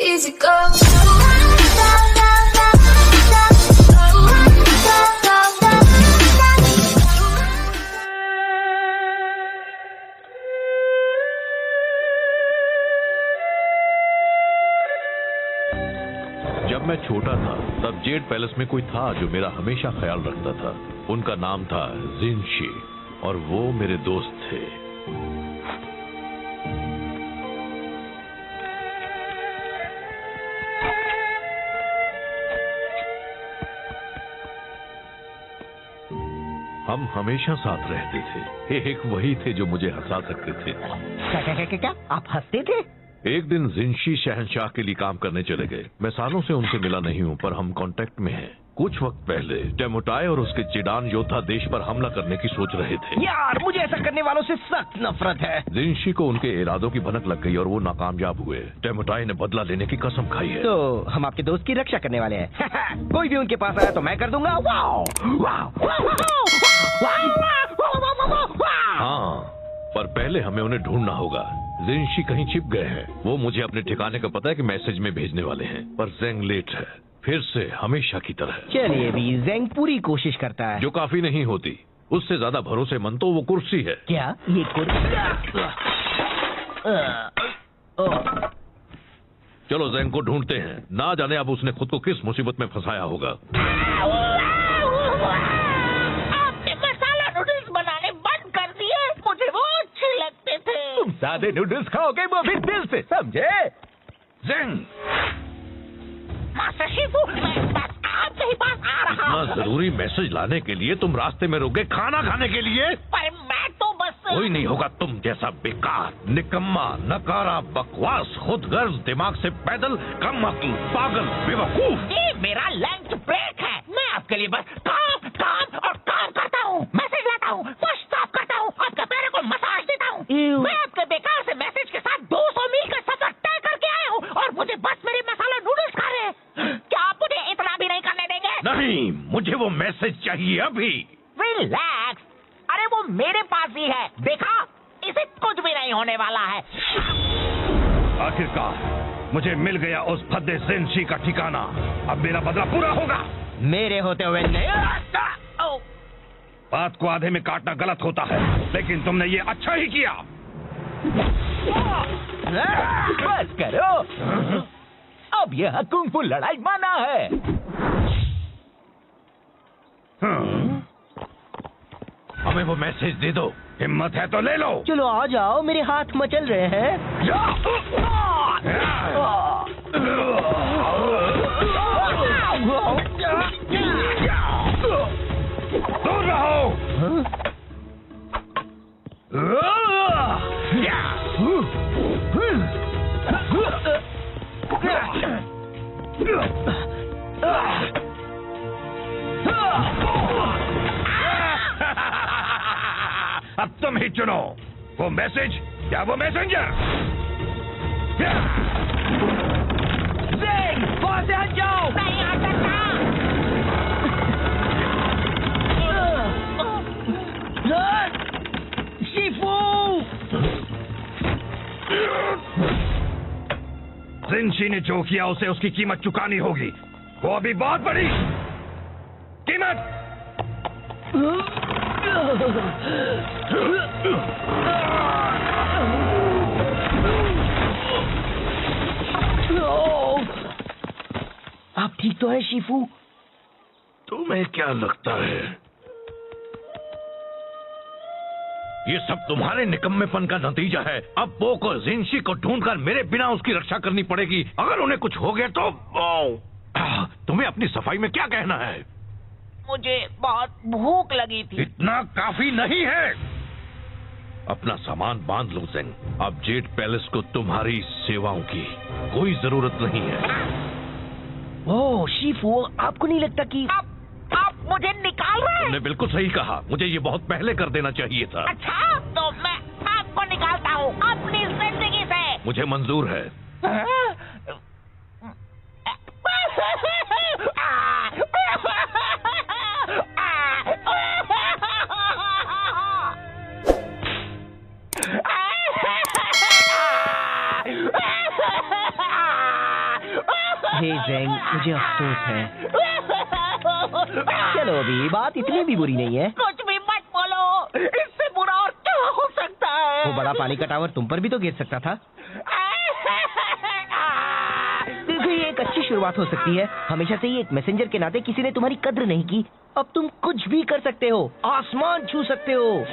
easy go. जब मैं छोटा था तब जेड पैलेस में कोई था जो मेरा हमेशा ख्याल रखता था। उनका नाम था जिनशी और वो मेरे दोस्त थे। हम हमेशा साथ रहते थे। एक वही थे जो मुझे हंसा सकते थे। क्या आप हंसते थे? एक दिन जिनशी शहंशाह के लिए काम करने चले गए। मैं सालों से उनसे मिला नहीं हूँ पर हम कांटेक्ट में हैं। कुछ वक्त पहले टेमोटाई और उसके चिडान योद्धा देश पर हमला करने की सोच रहे थे। यार मुझे ऐसा करने वालों से सख्त नफरत है। जिनशी को उनके इरादों की भनक लग गई और वो नाकामयाब हुए। टेमोटाई ने बदला लेने की कसम खाई है। तो हम आपके दोस्त की रक्षा करने वाले हैं। कोई भी उनके पास आया तो मैं कर दूंगा। वाओ! हाँ, पर पहले हमें उन्हें ढूंढना होगा। जिनशी कहीं छिप गए हैं। वो मुझे अपने ठिकाने का पता है कि मैसेज में भेजने वाले हैं, पर जेंग लेट है। फिर से हमेशा की तरह। चलिए भी जेंग पूरी कोशिश करता है। जो काफी नहीं होती। उससे ज्यादा भरोसेमंद तो वो कुर्सी है। क्या ये कुर्सी? चलो जेंग को ढूंढते हैं। ना जाने अब उसने खुद को किस मुसीबत में फंसाया होगा। आपने मसाला नूडल्स बनाने बंद कर दिए। मुझे वो अच्छे लगते थे। तुम सादे नूडल्स खाओगे वो भी दिल से, समझे? जेंग, मास्टर शिफू, मैं बस आपके ही पास आ रहा इतना हूँ। जरूरी मैसेज लाने के लिए तुम रास्ते में रुक गए खाना खाने के लिए? पर मैं तो बस कोई नहीं होगा तुम जैसा बेकार, निकम्मा, नकारा, बकवास, खुदगर्ज, दिमाग से पैदल, कम अक्ल, पागल, बेवकूफ। ये मेरा लंच ब्रेक है। मैं आपके लिए बस काम काम और काम करता हूँ। मैसेज लाता हूँ, फर्श साफ करता हूँ, आपके पैरों को मसाज देता हूँ। मैं आपके बेकार से मैसेज के साथ 200 मील का सफर तय करके आया हूँ और मुझे बस मेरे मसाला नूडल्स खा रहे हैं। क्या आप मुझे इतना भी नहीं करने देंगे? नहीं, मुझे वो मैसेज चाहिए अभी। रिलैक्स। अरे वो मेरे पास ही है, देखा? इसे कुछ भी नहीं होने वाला है। आखिरकार मुझे मिल गया उस भद्दे जिनशी का ठिकाना। अब मेरा बदला पूरा होगा। मेरे होते हुए नहीं। बात को आधे में काटना गलत होता है, लेकिन तुमने ये अच्छा ही किया। बस करो। अब यह कुंग फू लड़ाई माना है। हमें वो मैसेज दे दो। हिम्मत है तो ले लो। चलो आ जाओ, मेरे हाथ मचल रहे हैं। दूर रहो। अब तुम ही चुनो, वो मैसेज या वो मैसेंजर। वहां से हट जाओ। नहीं आ सकता। शिफू! जिनशी ने जो किया उसे उसकी कीमत चुकानी होगी। वो अभी बहुत बड़ी कीमत। आप ठीक तो है शिफू? तुम्हें क्या लगता है ये सब तुम्हारे निकम्मेपन का नतीजा है? अब वो को जिनशी को ढूंढकर मेरे बिना उसकी रक्षा करनी पड़ेगी। अगर उन्हें कुछ हो गया तो तुम्हें अपनी सफाई में क्या कहना है? मुझे बहुत भूख लगी थी। इतना काफी नहीं है। अपना सामान बांध लो जेंग। अब जेड पैलेस को तुम्हारी सेवाओं की कोई जरूरत नहीं है। ओह शिफू, आपको नहीं लगता कि आप मुझे निकाल रहे हैं? तुमने बिल्कुल सही कहा। मुझे ये बहुत पहले कर देना चाहिए था। अच्छा, तो मैं आपको निकालता हूँ अपनी जिंदगी से। मुझे मंजूर है। हे ज़ेंग, मुझे अफसोस है। चलो अभी बात इतनी भी बुरी नहीं है। कुछ भी मत बोलो, इससे बुरा और क्या हो सकता है? वो बड़ा पानी का टावर तुम पर भी तो गिर सकता था। देखो ये एक अच्छी शुरुआत हो सकती है। हमेशा से ही एक मैसेंजर के नाते किसी ने तुम्हारी कद्र नहीं की। अब तुम कुछ भी कर सकते हो, आसमान छू सकते हो।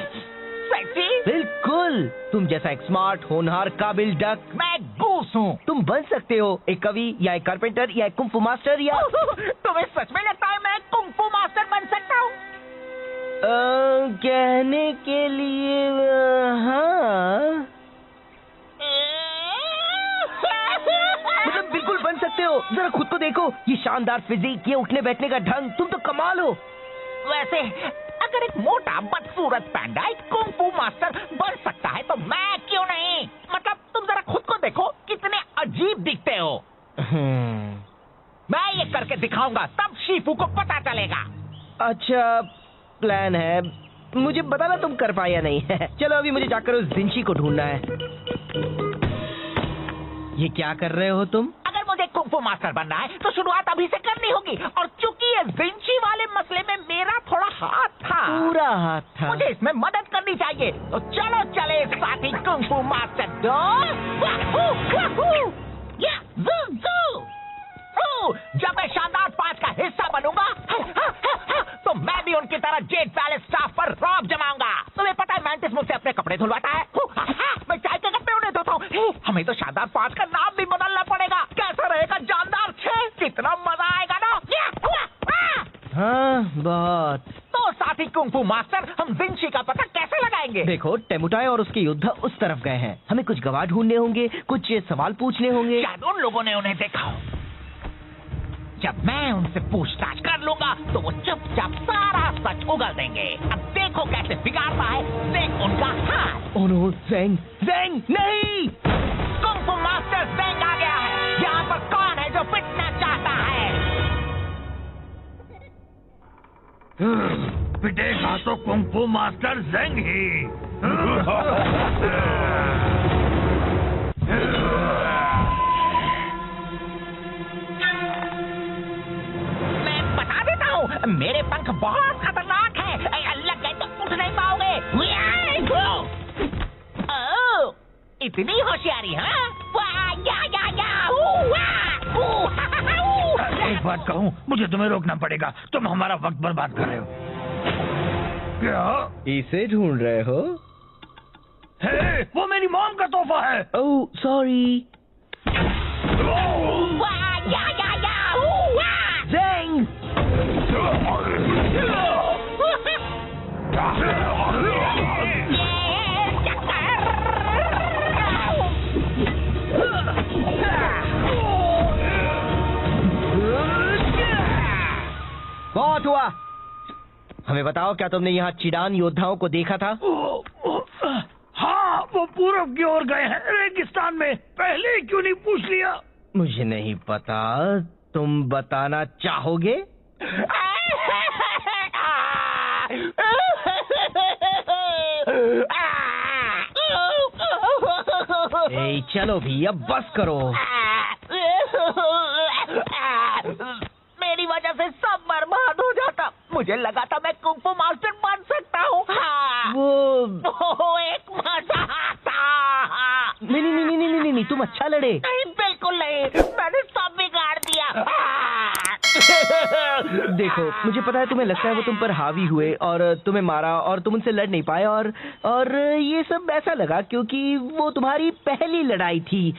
सेक्सी? बिल्कुल, तुम जैसा एक स्मार्ट, होनहार, काबिल डक। मैं गूस हूँ। तुम बन सकते हो एक कवि या एक कारपेंटर या एक कुंफू मास्टर या तुम्हें सच में लगता है मैं कुंफू मास्टर बन सकता हूँ? कहने के लिए हाँ, मतलब बिल्कुल बन सकते हो। जरा खुद को देखो, ये शानदार फिजिक, ये उठने बैठने का ढंग, तुम तो कमाल हो। वैसे अगर एक मोटा बदसूरत पैंडा एक कुंफू मास्टर बन सकता है तो मैं क्यों नहीं? मतलब तुम जरा खुद को देखो, कितने अजीब दिखते हो। मैं ये करके दिखाऊंगा, तब शीफू को पता चलेगा। अच्छा प्लान है, मुझे बताना तुम कर पाए या नहीं। चलो अभी मुझे जाकर उस जिंशी को ढूंढना है। ये क्या कर रहे हो तुम? अगर मुझे कुंफू मास्टर बनना है तो शुरुआत अभी से करनी होगी, और चूंकि ये जिंशी वाले मसले में मेरा थोड़ा हाथ था, पूरा हाथ था। मुझे इसमें मदद करनी चाहिए। तो चलो चले साथी कुंफू मास्टर दो। जब मैं शानदार 5 का हिस्सा बनूंगा तो मैं भी उनकी तरह जेट पैलेस स्टाफ पर रौब जमाऊंगा। तुम्हें पता है मैंटिस मुझसे अपने कपड़े धुलवाता है, मैं चाय के कपड़े उन्हें धोता हूँ। हमें तो शानदार 5 का नाम भी बदलना पड़ेगा। कैसा रहेगा जानदार 6? कितना मजा आएगा ना। हाँ बहुत। तो साथी कुंफू मास्टर, हम जिंशी का पता कैसे लगाएंगे? देखो टेमुटाई और उसके योद्धा उस तरफ गए हैं। हमें कुछ गवाह ढूंढने होंगे, कुछ सवाल पूछने होंगे। शायद उन लोगों ने उन्हें देखा हो। जब मैं उनसे पूछताछ कर लूंगा तो वो चुपचाप सारा सच उगल देंगे। अब देखो कैसे बिगाड़ता है ज़ेंग उनका हाथ। ओह नो, ज़ेंग, ज़ेंग नहीं! कुंफू मास्टर ज़ेंग आ गया है। यहाँ पर कौन है जो पिटना चाहता है? पिटेगा तो कुंफू मास्टर ज़ेंग ही। मेरे पंख बहुत खतरनाक हैं। लग गए तो उठ नहीं पाओगे। इतनी होशियारी, हाँ? एक बात कहूँ, मुझे तुम्हें रोकना पड़ेगा। तुम हमारा वक्त बर्बाद कर रहे हो। क्या इसे ढूंढ रहे हो? हे, वो मेरी मॉम का तोहफा है। Oh sorry. ज़ेंग! बहुत हुआ। हमें बताओ, क्या तुमने यहाँ चिडान योद्धाओं को देखा था? हाँ, वो पूरब की ओर गए हैं, रेगिस्तान में। पहले क्यों नहीं पूछ लिया? मुझे नहीं पता, तुम बताना चाहोगे? ए, चलो भी अब बस करो। मेरी वजह से सब बर्बाद हो जाता। मुझे लगा था मैं कुंफू मास्टर बन सकता हूँ। वो एक मजा था। नहीं, तुम अच्छा लड़े। नहीं, बिल्कुल नहीं। मैंने सब बिगाड़ दिया। देखो, मुझे पता है तुम्हें लगता है वो तुम पर हावी हुए और तुम्हें मारा और तुम उनसे लड़ नहीं पाए, और ये सब ऐसा लगा क्योंकि वो तुम्हारी पहली लड़ाई थी।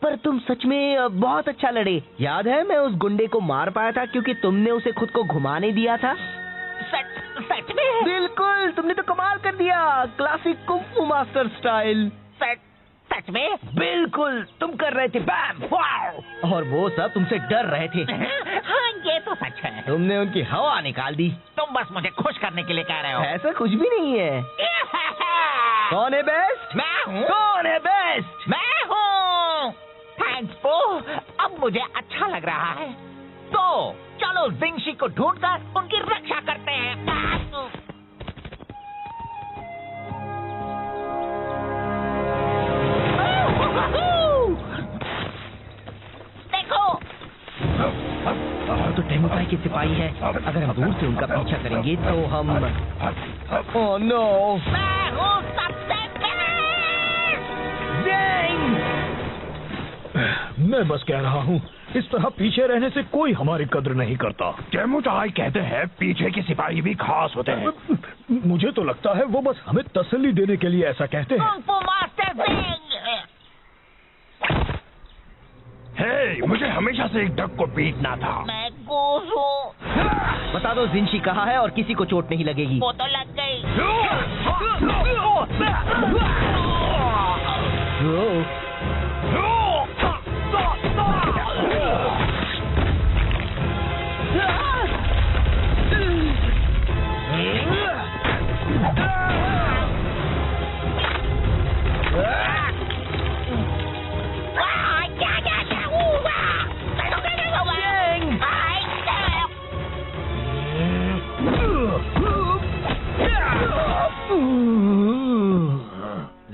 पर तुम सच में बहुत अच्छा लड़े। याद है मैं उस गुंडे को मार पाया था क्योंकि तुमने उसे खुद को घुमाने दिया था। सच में? बिल्कुल, तुमने तो कमाल कर दिया, क्लासिक कुंफू मास्टर स्टाइल। सच में? बिल्कुल, तुम कर रहे थे बैम वाव, और वो सब तुमसे डर रहे थे। हाँ, ये तो सच है। तुमने उनकी हवा निकाल दी। तुम बस मुझे खुश करने के लिए कह रहे हो। ऐसा कुछ भी नहीं है। कौन है बेस्ट? मैं हूँ। कौन है बेस्ट? मैं हूँ। थैंक्स पो, अब मुझे अच्छा लग रहा है। तो चलो जिंशी को ढूंढकर उनकी रक्षा करते हैं। देखो, टेमुकाई के सिपाही है। अगर हम दूर से उनका पीछा करेंगे तो हम ओह नो मैं हूँ सबसे तेज! मैं बस कह रहा हूँ, इस तरह पीछे रहने से कोई हमारी कद्र नहीं करता। टेमुटाई कहते हैं पीछे के सिपाही भी खास होते हैं। मुझे तो लगता है वो बस हमें तसल्ली देने के लिए ऐसा कहते हैं। कुंग फू मास्टर जिंग! हे, मुझे हमेशा से एक डक को पीटना था। मैं घूस हूँ। बता दो जिंशी कहाँ है और किसी को चोट नहीं लगेगी। वो तो लग गई।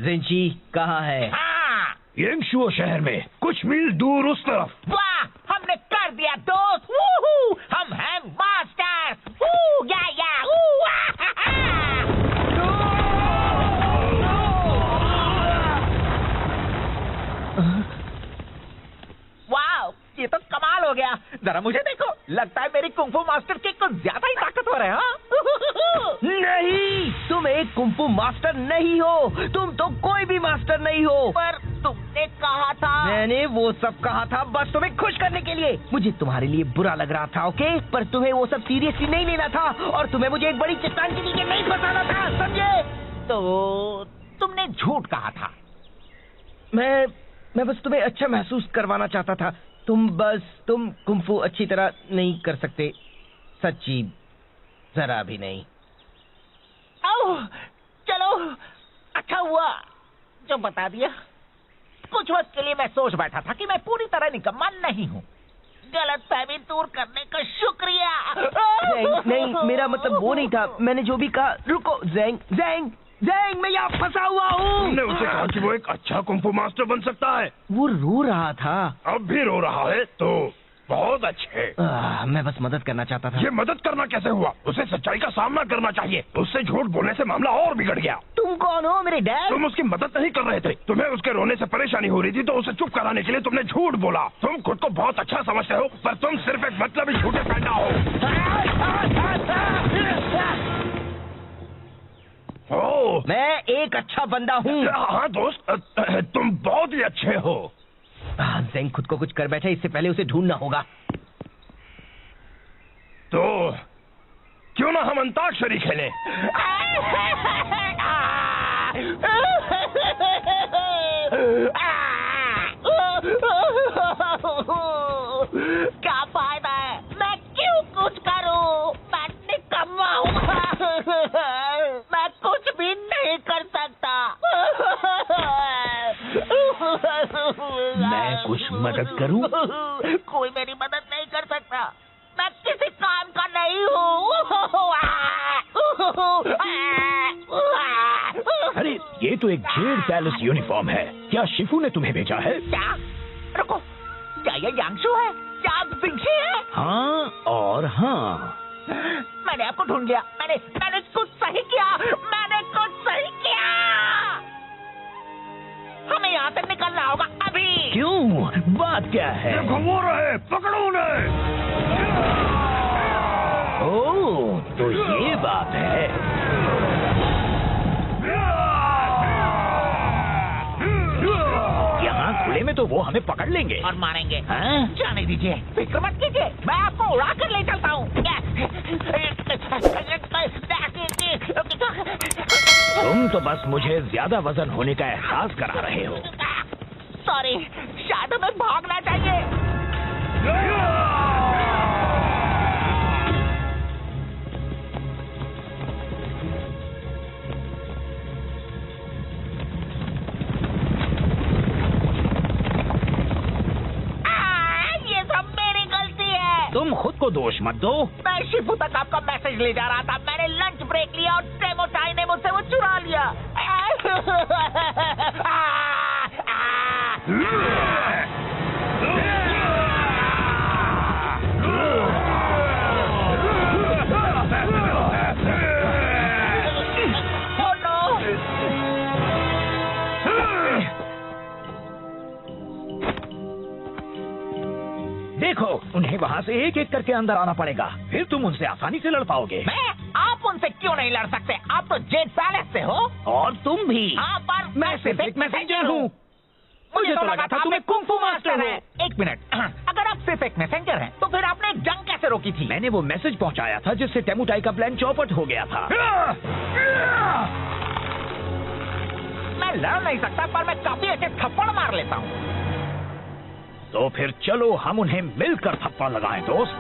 जिंशी कहाँ है? हाँ, येंगशुओ शहर में कुछ मील दूर उस तरफ। वाह, हमने कर दिया दोस्त। वूहू, हम हैं मास्टर। वू, या, वू, हा, वाह, ये तो कमाल हो गया। जरा मुझे देखो, लगता है मेरी कुंग फू मास्टर की कुछ ज्यादा ही ताकतवर है। हाँ? नहीं, तुम एक कुंफू मास्टर नहीं हो। तुम तो कोई भी मास्टर नहीं हो। पर तुमने कहा था। मैंने वो सब कहा था बस तुम्हें खुश करने के लिए। मुझे तुम्हारे लिए बुरा लग रहा था, ओके? पर तुम्हें वो सब सीरियसली नहीं लेना था और तुम्हें मुझे एक बड़ी चट्टान के नीचे नहीं फंसाना था, समझे? तो तुमने झूठ कहा था। मैं बस तुम्हें अच्छा महसूस करवाना चाहता था। तुम कुंफू अच्छी तरह नहीं कर सकते, सच्ची जरा भी नहीं। ओह, चलो, अच्छा हुआ जो बता दिया। कुछ वक्त के लिए मैं सोच बैठा था कि मैं पूरी तरह निकम्मा नहीं हूँ। गलतफहमी दूर करने का शुक्रिया। नहीं, मेरा मतलब वो नहीं था। मैंने जो भी कहा। रुको, ज़ेंग, मैं यहाँ फंसा हुआ हूँ। तुमने उसे कहा कि वो एक अच्छा कुंफू मास्टर बन सकता है। वो रो रहा था। अब भी रो रहा है तो बहुत अच्छे। मैं बस मदद करना चाहता था। ये मदद करना कैसे हुआ? उसे सच्चाई का सामना करना चाहिए। उससे झूठ बोलने से मामला और बिगड़ गया। तुम कौन हो, मेरे डैड? तुम उसकी मदद नहीं कर रहे थे। तुम्हें उसके रोने से परेशानी हो रही थी तो उसे चुप कराने के लिए तुमने झूठ बोला। तुम खुद को बहुत अच्छा समझते हो पर तुम सिर्फ एक मतलबी झूठे पैंडा हो। ओह, मैं एक अच्छा बंदा हूँ। हाँ दोस्त, तुम बहुत ही अच्छे हो। ज़ेंग खुद को कुछ कर बैठे, इससे पहले उसे ढूंढना होगा। तो क्यों ना हम अंताक्षरी खेलें? क्या फायदा है? मैं क्यों कुछ करूं? मैं निकम्मा हूँ। मैं कुछ भी नहीं कर सकता। मैं कुछ मदद करूं? कोई मेरी मदद नहीं कर सकता। मैं किसी काम का नहीं हूँ। अरे ये तो एक जेड पैलेस यूनिफॉर्म है। क्या शिफू ने तुम्हें भेजा है? क्या? रुको, क्या ये यांगशु है? क्या आप जिंशी है? हाँ और हाँ। मैंने आपको ढूंढ लिया। मैंने कुछ सही किया। मैंने कुछ सही किया। हमें यहाँ से निकलना होगा अभी। क्यों? बात क्या है? देखो वो रहे, पकड़ो उन्हें। ओह, तो ये बात है। यहाँ खुले में तो वो हमें पकड़ लेंगे और मारेंगे। हाँ? जाने दीजिए, फिक्र मत कीजिए। मैं आपको उड़ा कर ले चलता हूँ। तुम तो बस मुझे ज्यादा वजन होने का एहसास करा रहे हो। सॉरी, शायद हमें भागना चाहिए। ये सब मेरी गलती है। तुम खुद को दोष मत दो। मैं शिफू तक आपका मैसेज ले जा रहा था। मैंने लंच ब्रेक लिया और टेमुटाई ने मुझसे वो चुरा लिया। देखो, उन्हें वहाँ से एक एक करके अंदर आना पड़ेगा, फिर तुम उनसे आसानी से लड़ पाओगे। आप उनसे क्यों नहीं लड़ सकते? आप तो जेड पैलेस से हो। और तुम भी। हाँ, पर मैं सिर्फ एक मैसेंजर हूँ। मुझे तो लगा था तुम्हें कुंग फू मास्टर हो। है। एक मिनट, अगर आप सिर्फ एक मैसेंजर हैं, तो फिर आपने जंग कैसे रोकी थी? मैंने वो मैसेज पहुँचाया था जिससे टेमुटाई का प्लान चौपट हो गया था। मैं लड़ नहीं सकता, पर मैं काफी अच्छे थप्पड़ मार लेता हूँ। तो फिर चलो हम उन्हें मिलकर थप्पड़ लगाएं, दोस्त।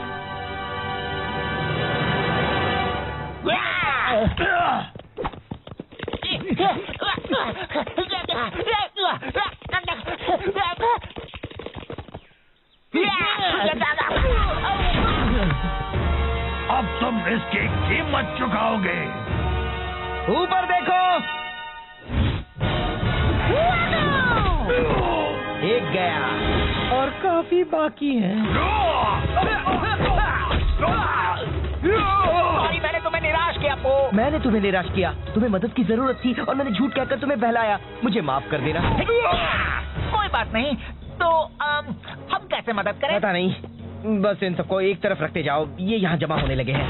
अब तुम इसकी कीमत चुकाओगे। ऊपर देखो। एक गया और काफी बाकी है। सॉरी, मैंने तुम्हें निराश किया। मैंने तुम्हें निराश किया। तुम्हें मदद की जरूरत थी और मैंने झूठ कहकर तुम्हें बहलाया। मुझे माफ कर देना। कोई बात नहीं। तो हम कैसे मदद करें? पता नहीं, बस इन सबको एक तरफ रखते जाओ। ये यहाँ जमा होने लगे हैं।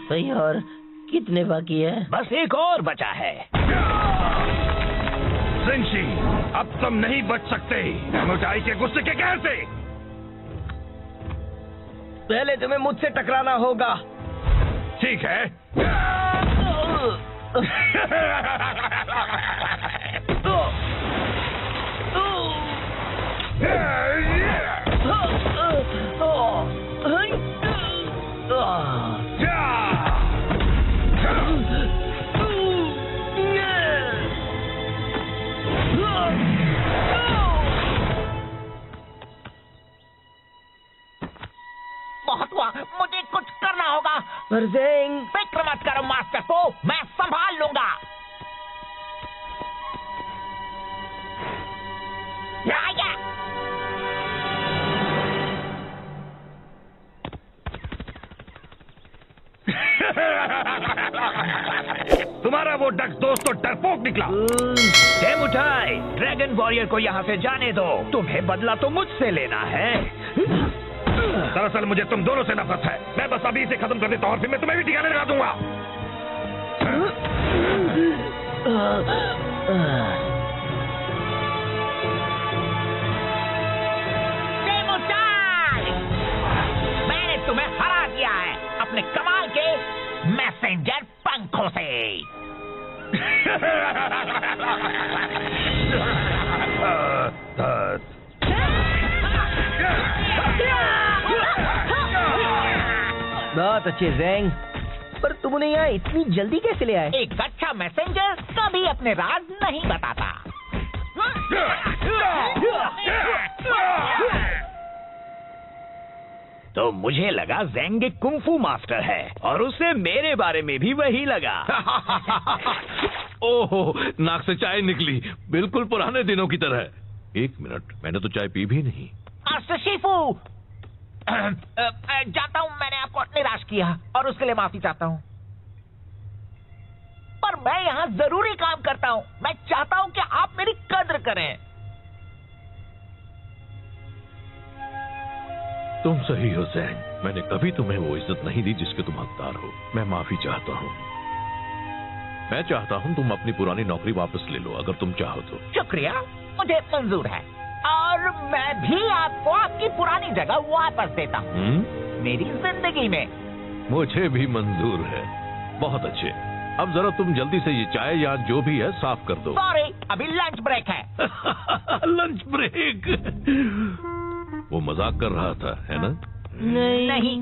भाई, और कितने बाकी है? बस एक और बचा है। जिंशी, अब तुम नहीं बच सकते टेमुटाई के गुस्से के कहर से। पहले तुम्हें मुझसे टकराना होगा। ठीक है। बहुत हुआ, मुझे कुछ करना होगा। ज़ेंग, फिक्र मत करो मास्टर को, मैं संभाल लूंगा। या। तुम्हारा वो डक दोस्त तो डरपोक निकला। टेमुटाई, ड्रैगन वॉरियर को यहाँ से जाने दो। तुम्हें बदला तो मुझसे लेना है। दरअसल मुझे तुम दोनों से नफरत है। मैं बस अभी इसे खत्म कर देता हूँ और फिर मैं तुम्हें भी ठिकाने लगा दूंगा। टेमुटाई, मैंने तुम्हें हरा दिया है अपने कमाल के मैसेंजर पंखों से। बहुत अच्छे ज़ेंग, पर तुम उन्हें यहाँ इतनी जल्दी कैसे ले आए? एक अच्छा मैसेंजर कभी अपने राज नहीं बताता। तो मुझे लगा ज़ेंग एक कुंग फू मास्टर है और उसे मेरे बारे में भी वही लगा। ओहो, नाक से चाय निकली, बिल्कुल पुराने दिनों की तरह। एक मिनट, मैंने तो चाय पी भी नहीं। मास्टर शिफू, जानता हूँ मैंने आपको निराश किया और उसके लिए माफी चाहता हूँ, पर मैं यहाँ जरूरी काम करता हूँ। मैं चाहता हूँ कि आप मेरी कद्र करें। तुम सही हो ज़ेंग, मैंने कभी तुम्हें वो इज्जत नहीं दी जिसके तुम हकदार हो। मैं माफी चाहता हूँ। मैं चाहता हूँ तुम अपनी पुरानी नौकरी वापस ले लो, अगर तुम चाहो तो। शुक्रिया, मुझे मंजूर है और मैं भी आपको आपकी पुरानी जगह वापस देता हूँ मेरी जिंदगी में। मुझे भी मंजूर है। बहुत अच्छे। अब जरा तुम जल्दी से ये चाय या जो भी है साफ कर दो। सॉरी, अभी लंच ब्रेक है। Lunch break? वो मजाक कर रहा था, है ना? नहीं।